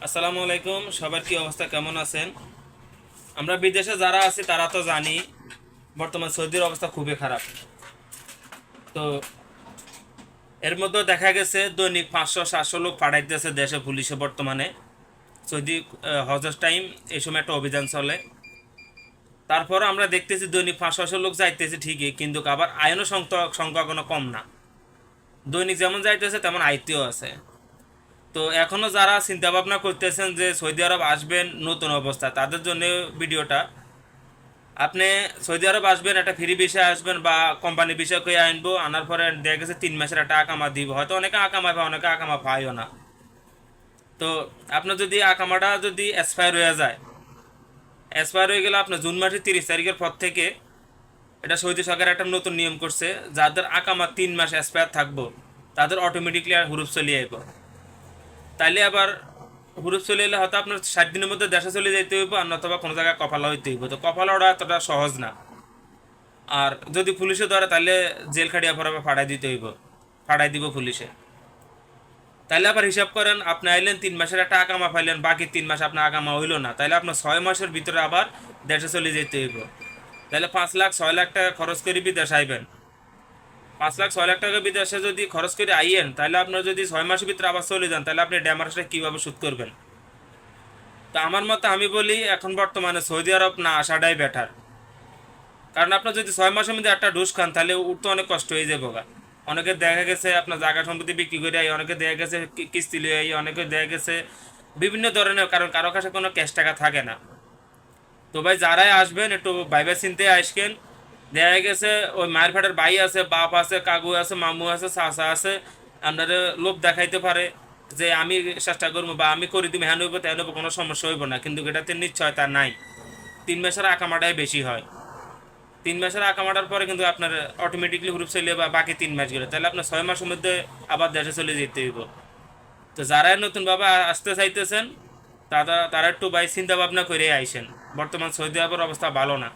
আসসালামু আলাইকুম, সবার কি অবস্থা, কেমন আছেন? আমরা বিদেশে যারা আছি তারা তো জানি বর্তমান সৌদির অবস্থা খুবই খারাপ। তো এর মধ্যে দেখা গেছে দৈনিক 500-700 লোক পাঠাইতেছে দেশে পুলিশে বর্তমানে। সৌদি হজের টাইম এই সময় একটা অভিযান চলে। তারপর আমরা দেখতেছি দৈনিক 500-600 লোক যাইতেছে ঠিকই, কিন্তু আবার আইনও সংখ্যা কোনো কম না। দৈনিক যেমন যাইতেছে তেমন আইতেও আছে। তো এখনও যারা চিন্তা ভাবনা করতেছেন যে সৌদি আরব আসবেন নতুন অবস্থা, তাদের জন্য ভিডিওটা। আপনি সৌদি আরব আসবেন, একটা ফ্রি ভিসায় আসবেন বা কোম্পানি ভিসা করে আনবো, আনার পরে দেখা গেছে 3 মাসের একটা আকামা দিব, হয়তো অনেকে আকামা পায়, অনেকে আকামা পায়ও না। তো আপনার যদি আকামাটা যদি এক্সপায়ার হয়ে যায়, এক্সপায়ার হয়ে গেলে আপনার জুন মাসের 30 তারিখের পর থেকে এটা সৌদি সরকার একটা নতুন নিয়ম করছে, যাদের আকামা 3 মাস এক্সপায়ার থাকবো তাদের অটোমেটিকলি আর হুরুপ চলে আইব। তাইলে আবার হুরুপ চলে এলে হয়তো আপনার 60 দিনের মধ্যে দেশে চলে যেতে হইব, আর নতবা কোনো জায়গায় কপালা হইতে হইব। তো কপালা ওরা এতটা সহজ না। আর যদি পুলিশে ধরে তাহলে জেল খাটিয়া পরে ফাড়াই দিতে হইব, ফাড়াই দিব পুলিশে। তাইলে আবার হিসাব করেন, আপনি আইলেন 3 মাসের একটা আকামা পাইলেন, বাকি 3 মাস আপনার আকামা হইলো না, তাইলে আপনার 6 মাসের ভিতরে আবার দেশে চলে যেতে হইব। তাহলে 5 লাখ 6 লাখ টাকা খরচ করে বিদেশ আইবেন। 5 লাখ 6 লাখ টাকা বিদেশে যদি খরচ করে আইয়েন, তাহলে আপনার যদি 6 মাসের ভিতরে আবার চলে যান, তাহলে আপনি ড্যামারেজটা কীভাবে শোধ করবেন? তো আমার মতে আমি বলি এখন বর্তমানে সৌদি আরব না আসাটাই বেটার। কারণ আপনার যদি 6 মাসের মধ্যে একটা ডোজ খান, তাহলে উঠতে অনেক কষ্ট হয়ে যাবে গা। অনেকে দেখা গেছে আপনার জায়গা সম্পত্তি বিক্রি করে আই, অনেকে দেখা গেছে কিস্তি লিয়ে আই, অনেকে দেখা গেছে বিভিন্ন ধরনের, কারণ কারো কাছে কোনো ক্যাশ টাকা থাকে না। তো ভাই যারাই আসবেন একটু ভাইবে চিনতে আসবেন। দেখা গেছে ওই মায়ের ফাটার ভাই আছে, বাপ আছে, কাকু আছে, মামু আছে, চাচা আছে, আপনাদের লোভ দেখাইতে পারে যে আমি চেষ্টা করবো বা আমি করে দিব, হ্যান হইব তেন হইব, কোনো সমস্যা হইব না, কিন্তু এটাতে নিশ্চয়তা নাই। 3 মাসের আকামাটাই বেশি হয়। 3 মাসের আকামাটার পরে কিন্তু আপনার অটোমেটিকলি হুরুপ চলে বা বাকি 3 মাস গেলে, তাহলে আপনার 6 মাসের মধ্যে আবার দেশে চলে যেতে হইব। তো যারা নতুনভাবে আসতে চাইতেছেন তারা তারা একটু ভাই চিন্তা ভাবনা করে আইসেন। বর্তমান সৌদি আরবের অবস্থা ভালো না।